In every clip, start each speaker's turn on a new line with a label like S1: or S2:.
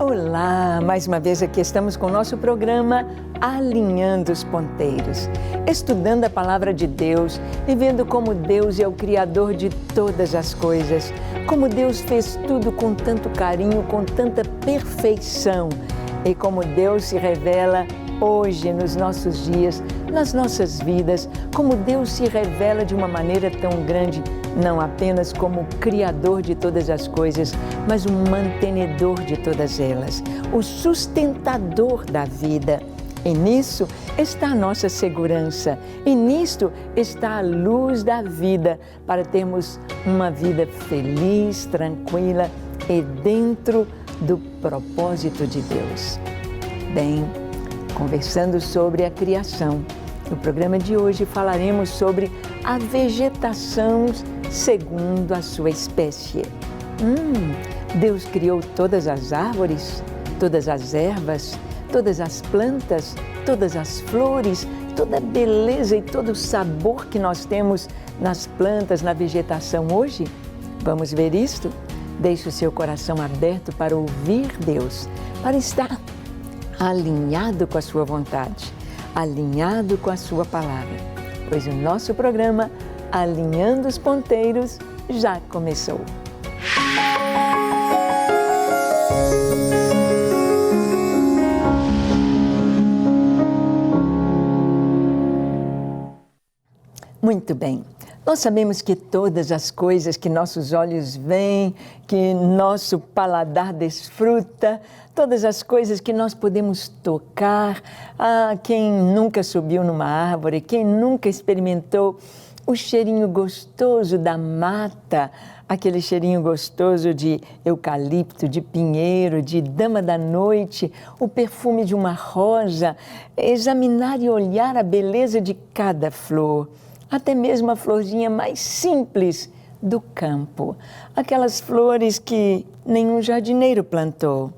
S1: Olá, mais uma vez aqui estamos com o nosso programa Alinhando os Ponteiros, estudando a Palavra de Deus e vendo como Deus é o Criador de todas as coisas, como Deus fez tudo com tanto carinho, com tanta perfeição e como Deus se revela hoje nos nossos dias, nas nossas vidas, como Deus se revela de uma maneira tão grande, não apenas como Criador de todas as coisas, mas o mantenedor de todas elas, o sustentador da vida. E nisso está a nossa segurança, e nisto está a luz da vida, para termos uma vida feliz, tranquila e dentro do propósito de Deus. Bem, conversando sobre a criação, no programa de hoje falaremos sobre a vegetação segundo a sua espécie. Deus criou todas as árvores, todas as ervas, todas as plantas, todas as flores, toda a beleza e todo o sabor que nós temos nas plantas, na vegetação hoje? Vamos ver isto? Deixe o seu coração aberto para ouvir Deus, para estar alinhado com a sua vontade, alinhado com a sua palavra, pois o nosso programa Alinhando os Ponteiros já começou. Muito bem. Nós sabemos que todas as coisas que nossos olhos veem, que nosso paladar desfruta, todas as coisas que nós podemos tocar, quem nunca subiu numa árvore, quem nunca experimentou o cheirinho gostoso da mata, aquele cheirinho gostoso de eucalipto, de pinheiro, de dama da noite, o perfume de uma rosa, examinar e olhar a beleza de cada flor, até mesmo a florzinha mais simples do campo, aquelas flores que nenhum jardineiro plantou,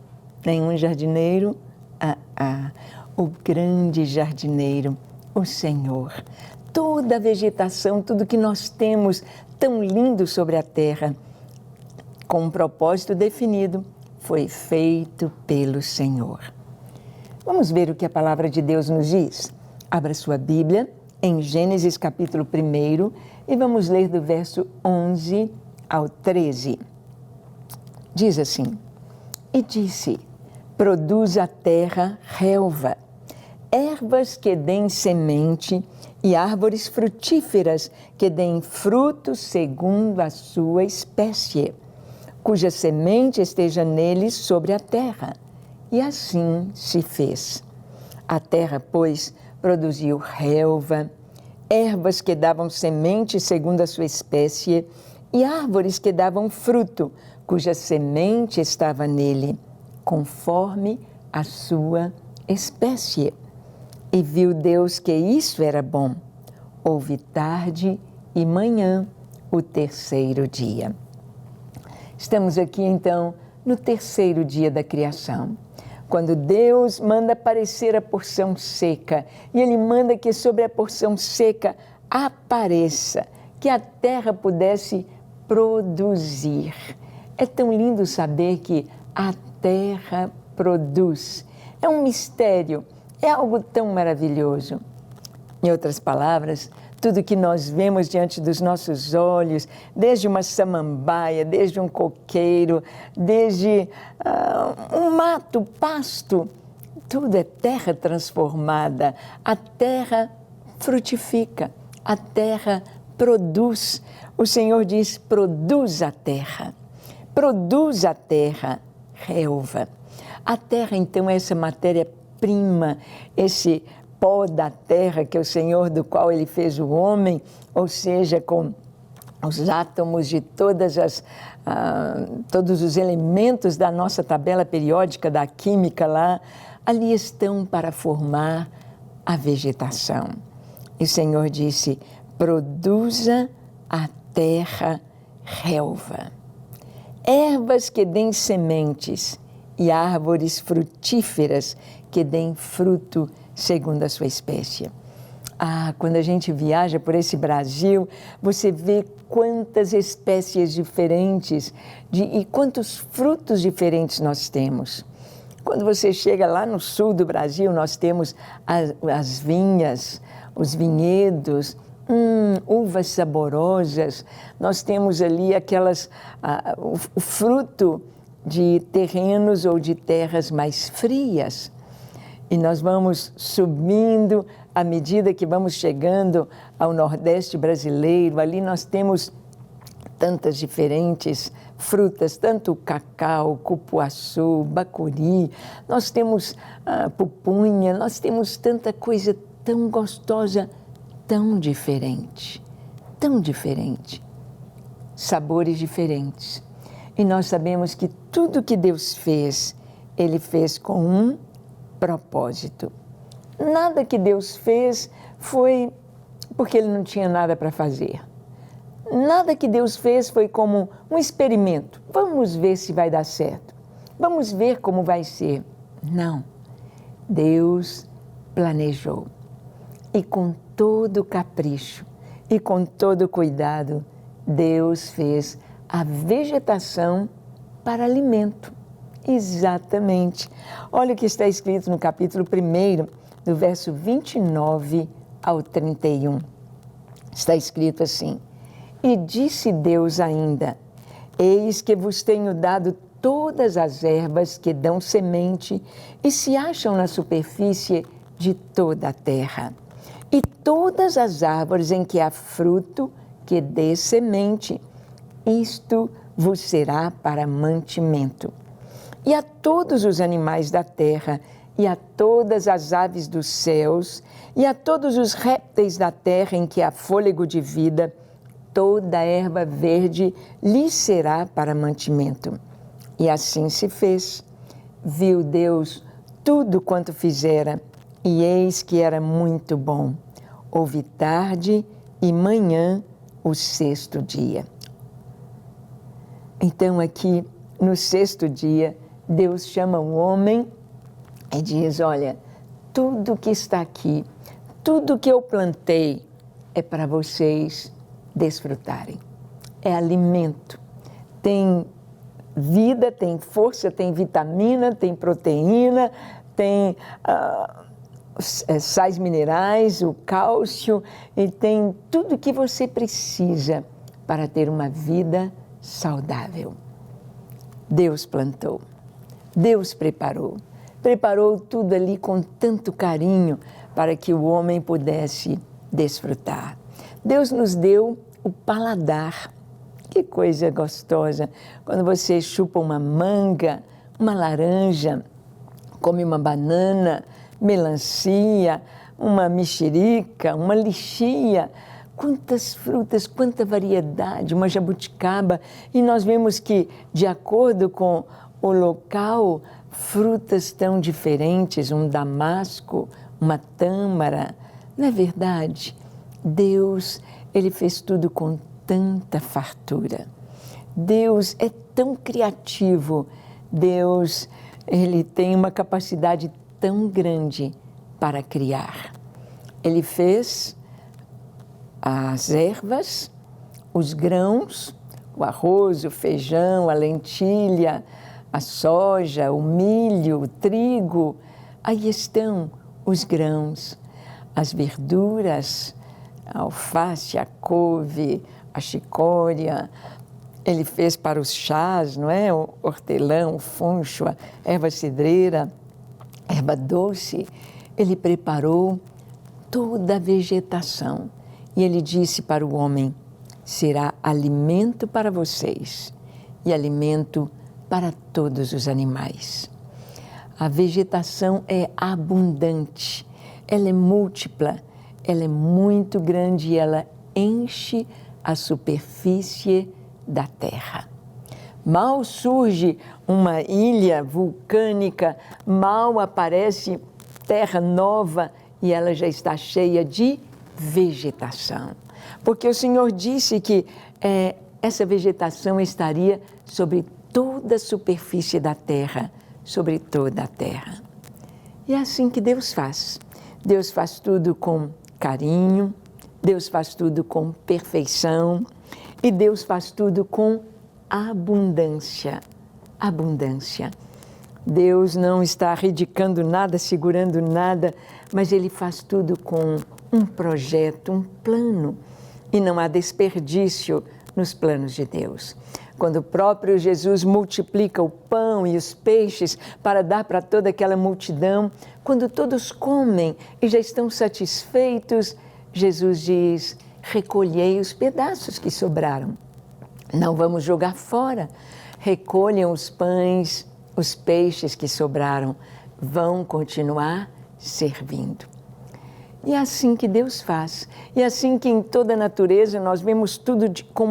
S1: o grande jardineiro, o Senhor. Toda a vegetação, tudo que nós temos tão lindo sobre a terra, com um propósito definido, foi feito pelo Senhor. Vamos ver o que a palavra de Deus nos diz? Abra sua Bíblia em Gênesis capítulo 1 e vamos ler do verso 11 ao 13. Diz assim: E disse: Produz a terra relva, ervas que deem semente e árvores frutíferas que deem frutos segundo a sua espécie, cuja semente esteja neles sobre a terra. E assim se fez. A terra, pois, produziu relva, ervas que davam semente segundo a sua espécie e árvores que davam fruto, cuja semente estava nele, conforme a sua espécie. E viu Deus que isso era bom. Houve tarde e manhã, o terceiro dia. Estamos aqui então no terceiro dia da criação, quando Deus manda aparecer a porção seca, e Ele manda que sobre a porção seca apareça, que a terra pudesse produzir. É tão lindo saber que a terra produz. É um mistério. É algo tão maravilhoso. Em outras palavras, tudo que nós vemos diante dos nossos olhos, desde uma samambaia, desde um coqueiro, desde um mato, pasto, tudo é terra transformada. A terra frutifica, a terra produz. O Senhor diz: produz a terra relva. A terra, então, é essa matéria-prima, esse pó da terra que é o Senhor, do qual Ele fez o homem, ou seja, com os átomos de todos os elementos da nossa tabela periódica da química lá, ali estão para formar a vegetação. E o Senhor disse: produza a terra relva, ervas que deem sementes e árvores frutíferas que deem fruto segundo a sua espécie. Quando a gente viaja por esse Brasil, você vê quantas espécies diferentes e quantos frutos diferentes nós temos. Quando você chega lá no sul do Brasil, nós temos as vinhas, os vinhedos, uvas saborosas, nós temos ali o fruto de terrenos ou de terras mais frias. E nós vamos subindo à medida que vamos chegando ao Nordeste brasileiro. Ali nós temos tantas diferentes frutas, tanto o cacau, cupuaçu, bacuri, nós temos pupunha, nós temos tanta coisa tão gostosa, tão diferente, sabores diferentes. E nós sabemos que tudo que Deus fez, Ele fez com um propósito. Nada que Deus fez foi porque Ele não tinha nada para fazer. Nada que Deus fez foi como um experimento. Vamos ver se vai dar certo. Vamos ver como vai ser. Não. Deus planejou. E com todo capricho e com todo cuidado, Deus fez a vegetação para alimento. Exatamente. Olha o que está escrito no capítulo 1, do verso 29 ao 31. Está escrito assim: E disse Deus ainda: Eis que vos tenho dado todas as ervas que dão semente e se acham na superfície de toda a terra, e todas as árvores em que há fruto que dê semente, isto vos será para mantimento. E a todos os animais da terra, e a todas as aves dos céus, e a todos os répteis da terra em que há fôlego de vida, toda erva verde lhe será para mantimento. E assim se fez. Viu Deus tudo quanto fizera, e eis que era muito bom. Houve tarde e manhã o sexto dia. Então aqui, no sexto dia, Deus chama o homem e diz: olha, tudo que está aqui, tudo que eu plantei é para vocês desfrutarem. É alimento. Tem vida, tem força, tem vitamina, tem proteína, tem sais minerais, o cálcio, e tem tudo que você precisa para ter uma vida saudável. Deus plantou, Deus preparou tudo ali com tanto carinho para que o homem pudesse desfrutar. Deus nos deu o paladar. Que coisa gostosa! Quando você chupa uma manga, uma laranja, come uma banana, melancia, uma mexerica, uma lichia, quantas frutas, quanta variedade, uma jabuticaba. E nós vemos que, de acordo com o local, frutas tão diferentes, um damasco, uma tâmara. Não é verdade? Deus, Ele fez tudo com tanta fartura. Deus é tão criativo. Deus, Ele tem uma capacidade tão grande para criar. Ele fez as ervas, os grãos, o arroz, o feijão, a lentilha, a soja, o milho, o trigo. Aí estão os grãos, as verduras, a alface, a couve, a chicória. Ele fez para os chás, não é? O hortelã, o funcho, a erva cidreira, erva doce. Ele preparou toda a vegetação. E ele disse para o homem: será alimento para vocês e alimento para todos os animais. A vegetação é abundante, ela é múltipla, ela é muito grande e ela enche a superfície da terra. Mal surge uma ilha vulcânica, mal aparece terra nova e ela já está cheia de vegetação. Porque o Senhor disse que essa vegetação estaria sobre toda a superfície da terra, sobre toda a terra. E é assim que Deus faz. Deus faz tudo com carinho, Deus faz tudo com perfeição e Deus faz tudo com abundância. Abundância. Deus não está ridicando nada, segurando nada, mas Ele faz tudo com um projeto, um plano. E não há desperdício nos planos de Deus. Quando o próprio Jesus multiplica o pão e os peixes para dar para toda aquela multidão, quando todos comem e já estão satisfeitos, Jesus diz: recolhei os pedaços que sobraram. Não vamos jogar fora. Recolham os pães, os peixes que sobraram. Vão continuar servindo. E é assim que Deus faz. E é assim que em toda a natureza nós vemos tudo com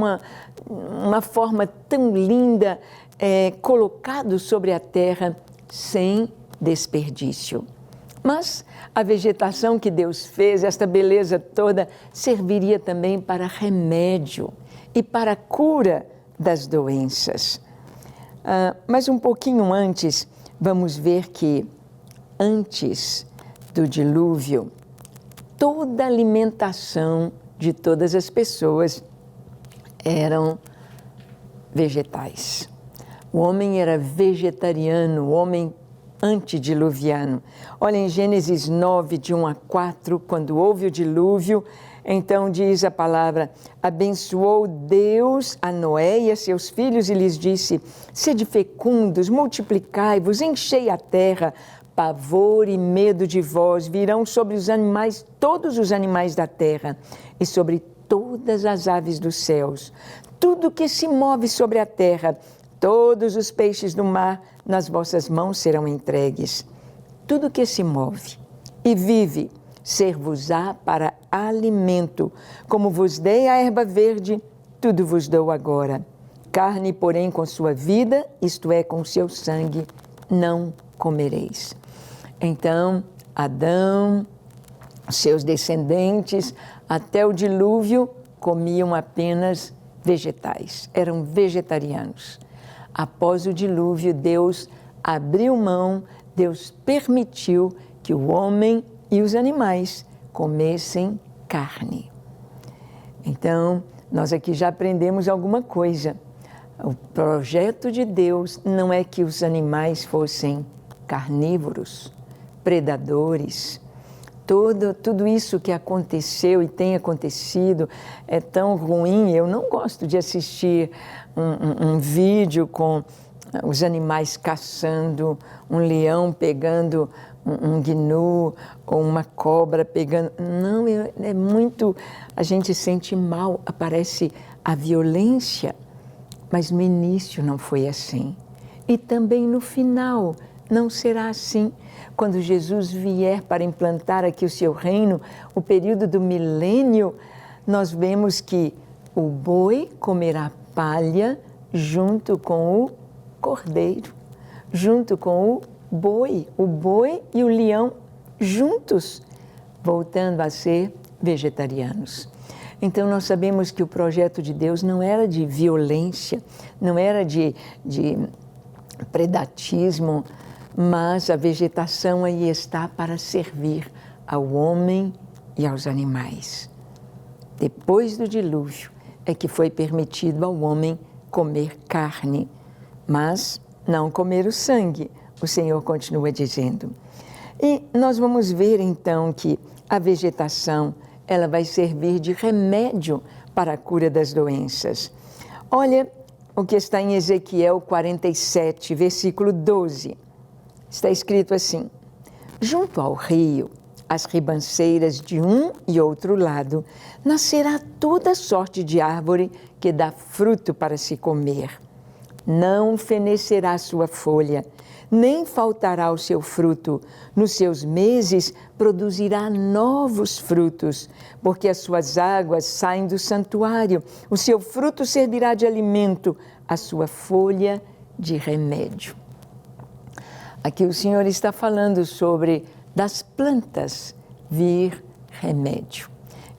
S1: uma forma tão linda, colocado sobre a terra, sem desperdício. Mas a vegetação que Deus fez, esta beleza toda, serviria também para remédio e para a cura das doenças. Mas um pouquinho antes, vamos ver que antes do dilúvio, toda a alimentação de todas as pessoas eram vegetais. O homem era vegetariano, o homem antediluviano. Olha em Gênesis 9, de 1 a 4, quando houve o dilúvio, então diz a palavra: abençoou Deus a Noé e a seus filhos e lhes disse: sede fecundos, multiplicai-vos, enchei a terra. Pavor e medo de vós virão sobre os animais, todos os animais da terra, e sobre todas as aves dos céus. Tudo que se move sobre a terra, todos os peixes do mar, nas vossas mãos serão entregues. Tudo que se move e vive, ser-vos-á para alimento. Como vos dei a erva verde, tudo vos dou agora. Carne, porém, com sua vida, isto é, com seu sangue, não comereis. Então, Adão, seus descendentes, até o dilúvio, comiam apenas vegetais, eram vegetarianos. Após o dilúvio, Deus abriu mão, Deus permitiu que o homem e os animais comessem carne. Então, nós aqui já aprendemos alguma coisa. O projeto de Deus não é que os animais fossem carnívoros, predadores. Tudo isso que aconteceu e tem acontecido é tão ruim. Eu não gosto de assistir um vídeo com os animais caçando, um leão pegando um gnu ou uma cobra pegando. Não, é muito... A gente sente mal, aparece a violência, mas no início não foi assim. E também no final não será assim. Quando Jesus vier para implantar aqui o seu reino, o período do milênio, nós vemos que o boi comerá palha junto com o cordeiro, junto com o boi e o leão juntos, voltando a ser vegetarianos. Então nós sabemos que o projeto de Deus não era de violência, não era de predatismo, mas a vegetação aí está para servir ao homem e aos animais. Depois do dilúvio é que foi permitido ao homem comer carne, mas não comer o sangue, o Senhor continua dizendo. E nós vamos ver então que a vegetação, ela vai servir de remédio para a cura das doenças. Olha o que está em Ezequiel 47, versículo 12. Está escrito assim: junto ao rio, as ribanceiras de um e outro lado, nascerá toda sorte de árvore que dá fruto para se comer. Não fenecerá a sua folha, nem faltará o seu fruto. Nos seus meses produzirá novos frutos, porque as suas águas saem do santuário. O seu fruto servirá de alimento, a sua folha de remédio. Aqui o Senhor está falando sobre das plantas vir remédio.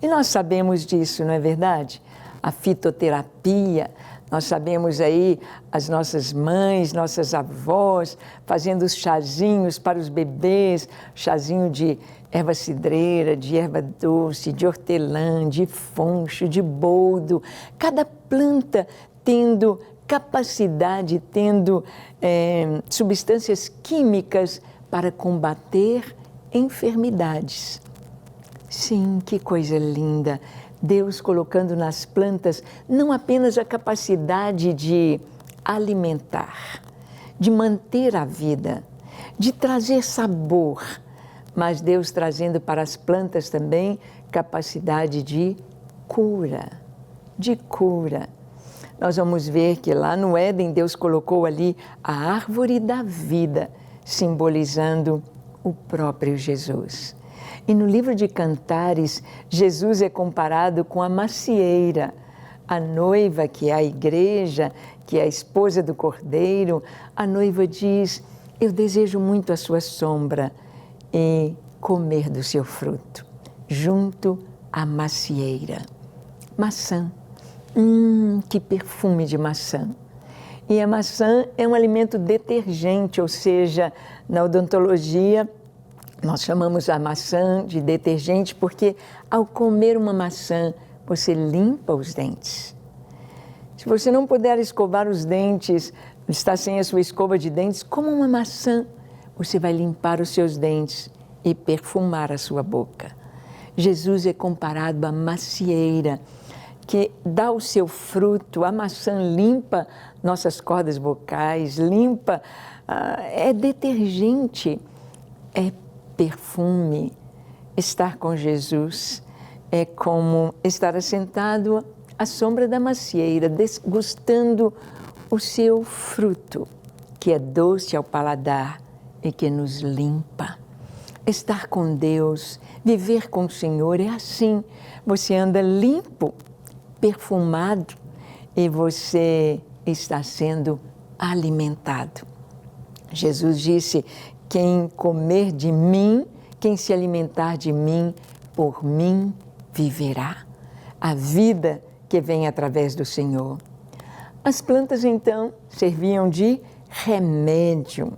S1: E nós sabemos disso, não é verdade? A fitoterapia, nós sabemos aí as nossas mães, nossas avós, fazendo os chazinhos para os bebês, chazinho de erva cidreira, de erva doce, de hortelã, de funcho, de boldo, cada planta tendo capacidade, tendo substâncias químicas para combater enfermidades. Sim, que coisa linda! Deus colocando nas plantas não apenas a capacidade de alimentar, de manter a vida, de trazer sabor, mas Deus trazendo para as plantas também capacidade de cura, de cura. Nós vamos ver que lá no Éden Deus colocou ali a árvore da vida, simbolizando o próprio Jesus. E no livro de Cantares, Jesus é comparado com a macieira, a noiva que é a igreja, que é a esposa do Cordeiro. A noiva diz: eu desejo muito a sua sombra e comer do seu fruto, junto à macieira. Maçã, que perfume de maçã! E a maçã é um alimento detergente, ou seja, na odontologia, nós chamamos a maçã de detergente porque ao comer uma maçã, você limpa os dentes. Se você não puder escovar os dentes, está sem a sua escova de dentes, coma uma maçã, você vai limpar os seus dentes e perfumar a sua boca. Jesus é comparado à macieira, que dá o seu fruto. A maçã limpa nossas cordas vocais, limpa, é detergente, é perfume. Estar com Jesus é como estar assentado à sombra da macieira, degustando o seu fruto, que é doce ao paladar e que nos limpa. Estar com Deus, viver com o Senhor é assim. Você anda limpo, perfumado e você está sendo alimentado. Jesus disse: quem comer de mim, quem se alimentar de mim, por mim viverá. A vida que vem através do Senhor. As plantas, então, serviam de remédio.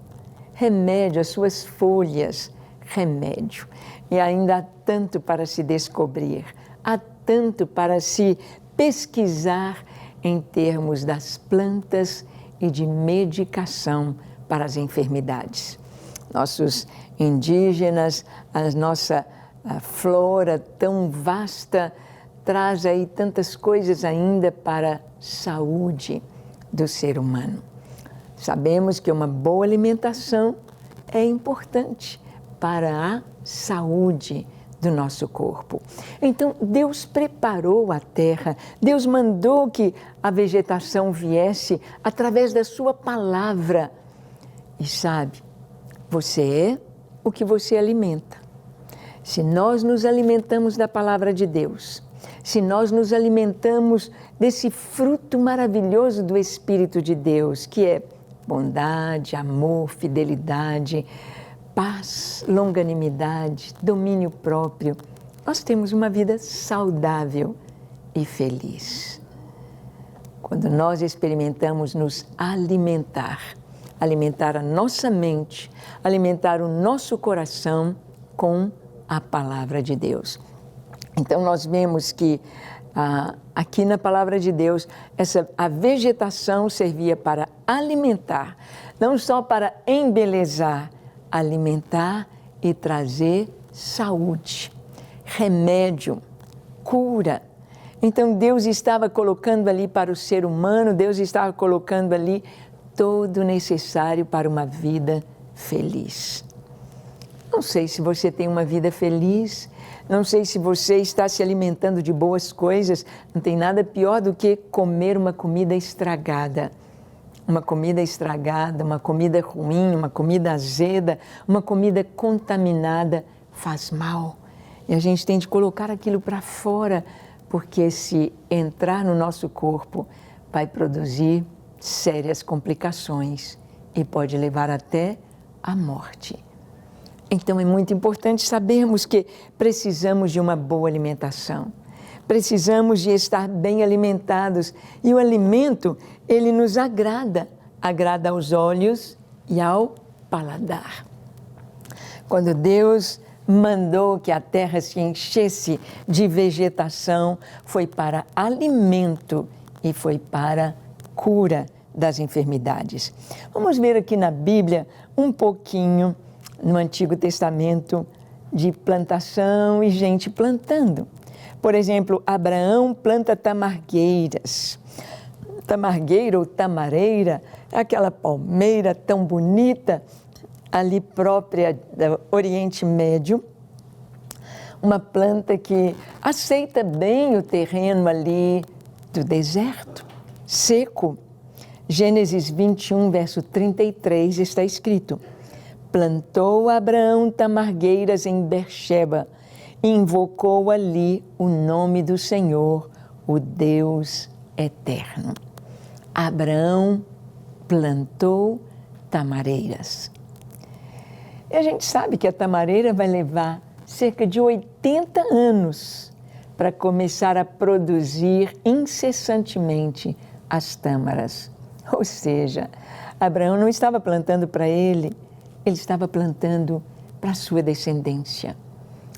S1: Remédio, as suas folhas, remédio. E ainda há tanto para se descobrir, há tanto para se pesquisar em termos das plantas e de medicação para as enfermidades. Nossos indígenas, a nossa flora tão vasta, traz aí tantas coisas ainda para a saúde do ser humano. Sabemos que uma boa alimentação é importante para a saúde do nosso corpo. Então, Deus preparou a terra, Deus mandou que a vegetação viesse através da sua palavra. E sabe, você é o que você alimenta. Se nós nos alimentamos da palavra de Deus, se nós nos alimentamos desse fruto maravilhoso do Espírito de Deus, que é bondade, amor, fidelidade, paz, longanimidade, domínio próprio, nós temos uma vida saudável e feliz. Quando nós experimentamos nos alimentar, alimentar a nossa mente, alimentar o nosso coração com a palavra de Deus. Então nós vemos que aqui na palavra de Deus, a vegetação servia para alimentar, não só para embelezar, alimentar e trazer saúde, remédio, cura. Então Deus estava colocando ali para o ser humano, Deus estava colocando ali todo o necessário para uma vida feliz. Não sei se você tem uma vida feliz, não sei se você está se alimentando de boas coisas, não tem nada pior do que comer uma comida estragada. Uma comida estragada, uma comida ruim, uma comida azeda, uma comida contaminada faz mal. E a gente tem de colocar aquilo para fora, porque se entrar no nosso corpo, vai produzir sérias complicações e pode levar até à morte. Então é muito importante sabermos que precisamos de uma boa alimentação. Precisamos de estar bem alimentados e o alimento, ele nos agrada aos olhos e ao paladar. Quando Deus mandou que a terra se enchesse de vegetação, foi para alimento e foi para cura das enfermidades. Vamos ver aqui na Bíblia um pouquinho, no Antigo Testamento, de plantação e gente plantando. Por exemplo, Abraão planta tamargueiras. Tamargueira ou tamareira é aquela palmeira tão bonita, ali própria do Oriente Médio. Uma planta que aceita bem o terreno ali do deserto, seco. Gênesis 21, verso 33, está escrito: plantou Abraão tamargueiras em Berseba e invocou ali o nome do Senhor, o Deus eterno. Abraão plantou tamareiras. E a gente sabe que a tamareira vai levar cerca de 80 anos para começar a produzir incessantemente as tâmaras. Ou seja, Abraão não estava plantando para ele estava plantando para a sua descendência.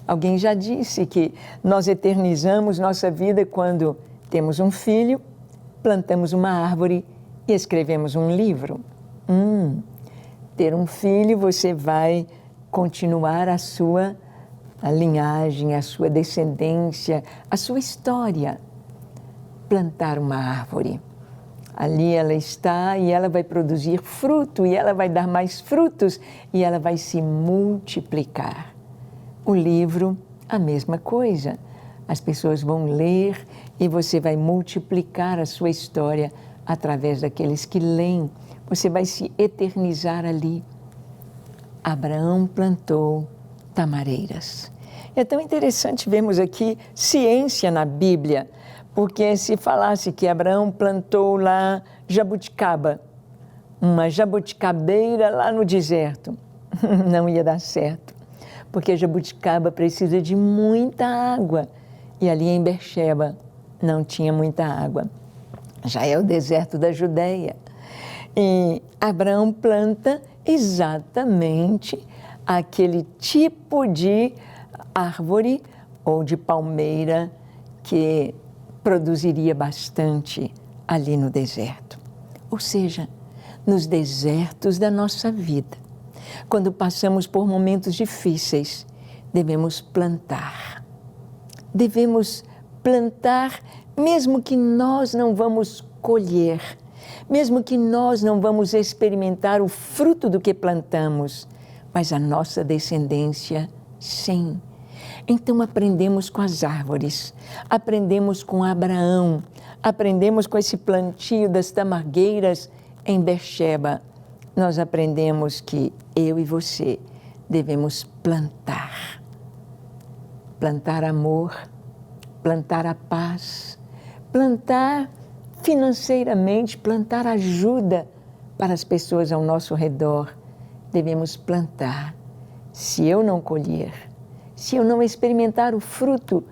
S1: Alguém já disse que nós eternizamos nossa vida quando temos um filho, plantamos uma árvore e escrevemos um livro. Ter um filho, você vai continuar a sua linhagem, a sua descendência, a sua história. Plantar uma árvore. Ali ela está e ela vai produzir fruto, e ela vai dar mais frutos, e ela vai se multiplicar. O livro, a mesma coisa. As pessoas vão ler e você vai multiplicar a sua história através daqueles que leem. Você vai se eternizar ali. Abraão plantou tamareiras. É tão interessante vermos aqui ciência na Bíblia, porque se falasse que Abraão plantou lá jabuticaba, uma jabuticabeira lá no deserto, não ia dar certo, porque a jabuticaba precisa de muita água, e ali em Berseba não tinha muita água. Já é o deserto da Judéia. E Abraão planta exatamente aquele tipo de árvore ou de palmeira que produziria bastante ali no deserto. Ou seja, nos desertos da nossa vida, quando passamos por momentos difíceis, devemos plantar. Devemos plantar mesmo que nós não vamos colher, mesmo que nós não vamos experimentar o fruto do que plantamos, mas a nossa descendência, sim. Então aprendemos com as árvores, aprendemos com Abraão, aprendemos com esse plantio das tamargueiras em Berseba. Nós aprendemos que eu e você devemos plantar. Plantar amor, plantar a paz, plantar financeiramente, plantar ajuda para as pessoas ao nosso redor. Devemos plantar. Se eu não colher, se eu não experimentar o fruto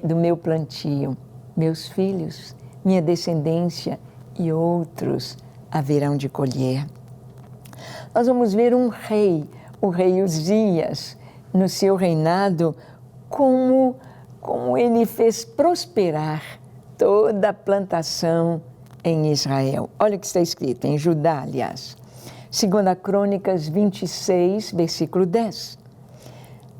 S1: do meu plantio, meus filhos, minha descendência e outros haverão de colher. Nós vamos ver um rei, o rei Uzias, no seu reinado, como ele fez prosperar toda a plantação em Israel. Olha o que está escrito em Judá, aliás. 2 Crônicas 26, versículo 10.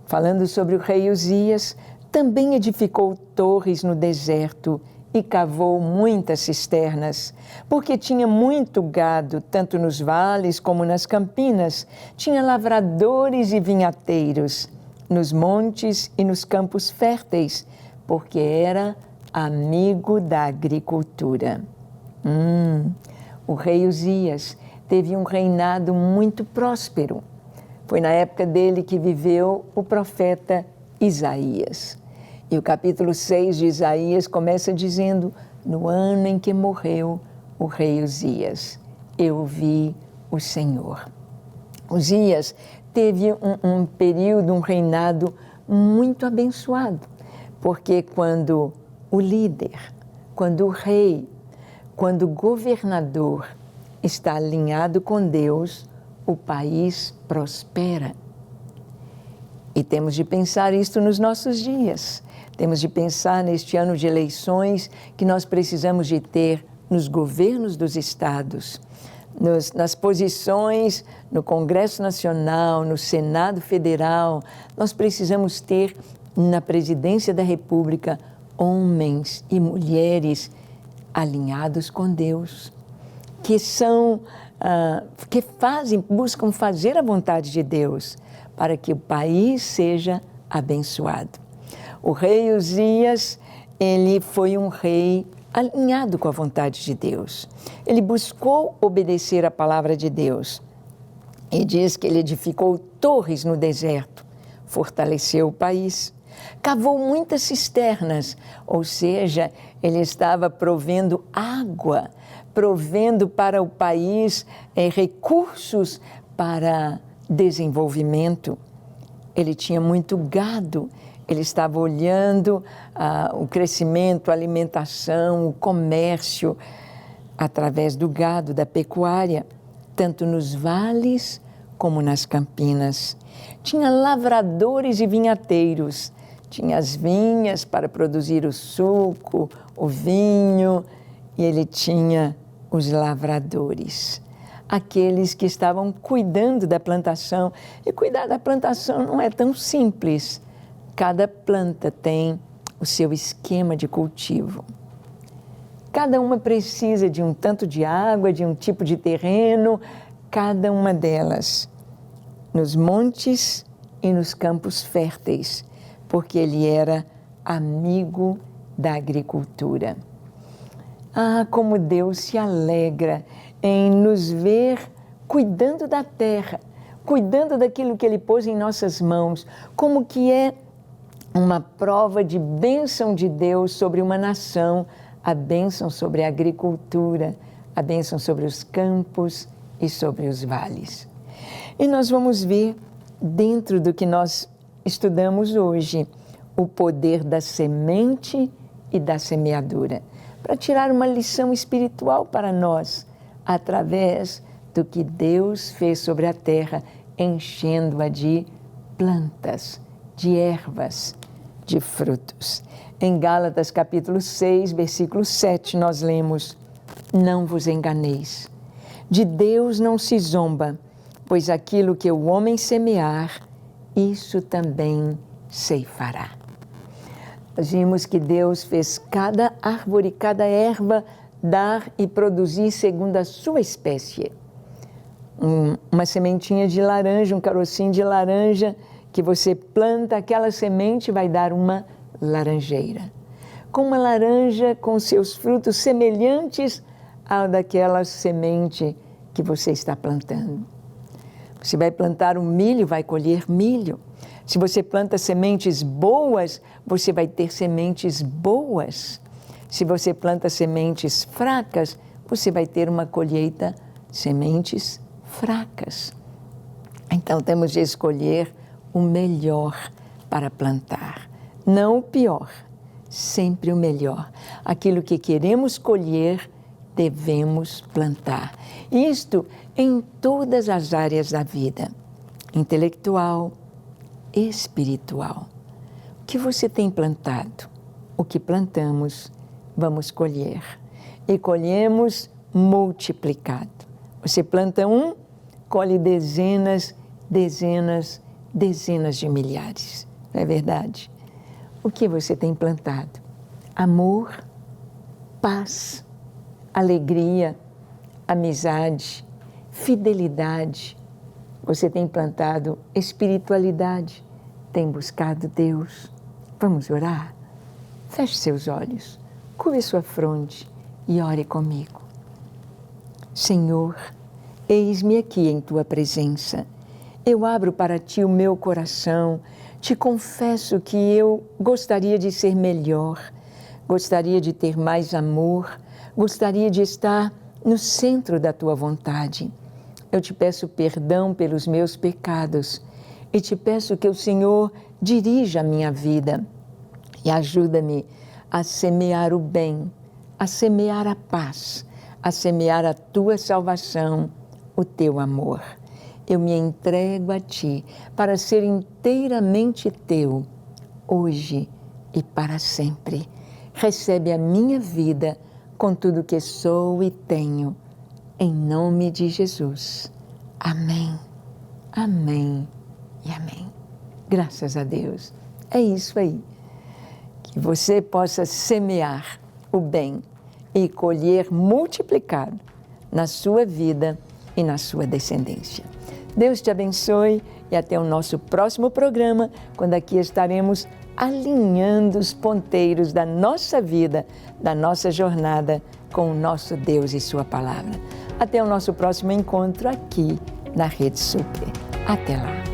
S1: Falando sobre o rei Uzias, também edificou torres no deserto e cavou muitas cisternas, porque tinha muito gado, tanto nos vales como nas campinas, tinha lavradores e vinhateiros, nos montes e nos campos férteis, porque era amigo da agricultura. O rei Uzias teve um reinado muito próspero. Foi na época dele que viveu o profeta Isaías. E o capítulo 6 de Isaías começa dizendo: no ano em que morreu o rei Uzias, eu vi o Senhor. Uzias teve um período, um reinado muito abençoado, porque quando o líder, quando o rei, quando o governador está alinhado com Deus, o país prospera. E temos de pensar isto nos nossos dias. Temos de pensar neste ano de eleições que nós precisamos de ter nos governos dos estados, nas posições no Congresso Nacional, no Senado Federal. Nós precisamos ter na presidência da República homens e mulheres alinhados com Deus, que buscam fazer a vontade de Deus para que o país seja abençoado. O rei Uzias, ele foi um rei alinhado com a vontade de Deus. Ele buscou obedecer a palavra de Deus. E diz que ele edificou torres no deserto, fortaleceu o país, cavou muitas cisternas, ou seja, ele estava provendo água, provendo para o país recursos para desenvolvimento. Ele tinha muito gado, ele estava olhando o crescimento, a alimentação, o comércio através do gado, da pecuária, tanto nos vales como nas campinas. Tinha lavradores e vinhateiros, tinha as vinhas para produzir o suco, o vinho, e ele tinha os lavradores, aqueles que estavam cuidando da plantação. E cuidar da plantação não é tão simples. Cada planta tem o seu esquema de cultivo. Cada uma precisa de um tanto de água, de um tipo de terreno, cada uma delas, nos montes e nos campos férteis, porque ele era amigo da agricultura. Ah, como Deus se alegra em nos ver cuidando da terra, cuidando daquilo que Ele pôs em nossas mãos, como que é uma prova de bênção de Deus sobre uma nação, a bênção sobre a agricultura, a bênção sobre os campos e sobre os vales. E nós vamos ver, dentro do que nós estudamos hoje, o poder da semente e da semeadura, para tirar uma lição espiritual para nós, através do que Deus fez sobre a terra, enchendo-a de plantas, de ervas, de frutos. Em Gálatas capítulo 6, versículo 7, nós lemos: não vos enganeis, de Deus não se zomba, pois aquilo que o homem semear, isso também ceifará. Nós vimos que Deus fez cada árvore, cada erva dar e produzir segundo a sua espécie. Uma sementinha de laranja, um carocinho de laranja, que você planta, aquela semente vai dar uma laranjeira. Com uma laranja com seus frutos semelhantes ao daquela semente que você está plantando. Você vai plantar um milho, vai colher milho. Se você planta sementes boas, você vai ter sementes boas. Se você planta sementes fracas, você vai ter uma colheita sementes fracas. Então temos de escolher o melhor para plantar, não o pior, sempre o melhor. Aquilo que queremos colher, devemos plantar. Isto em todas as áreas da vida, intelectual, espiritual. O que você tem plantado? O que plantamos, vamos colher. E colhemos multiplicado. Você planta um, colhe dezenas, dezenas, dezenas de milhares. Não é verdade? O que você tem plantado? Amor, paz, alegria, amizade, fidelidade. Você tem plantado espiritualidade, tem buscado Deus. Vamos orar? Feche seus olhos, curve sua fronte e ore comigo. Senhor, eis-me aqui em Tua presença. Eu abro para Ti o meu coração, te confesso que eu gostaria de ser melhor, gostaria de ter mais amor, gostaria de estar no centro da Tua vontade. Eu te peço perdão pelos meus pecados e te peço que o Senhor dirija a minha vida e ajuda-me a semear o bem, a semear a paz, a semear a Tua salvação, o Teu amor. Eu me entrego a Ti para ser inteiramente Teu, hoje e para sempre. Recebe a minha vida com tudo que sou e tenho, em nome de Jesus. Amém, amém e amém. Graças a Deus. É isso aí. Que você possa semear o bem e colher multiplicado na sua vida e na sua descendência. Deus te abençoe e até o nosso próximo programa, quando aqui estaremos alinhando os ponteiros da nossa vida, da nossa jornada com o nosso Deus e sua palavra. Até o nosso próximo encontro aqui na Rede Super. Até lá.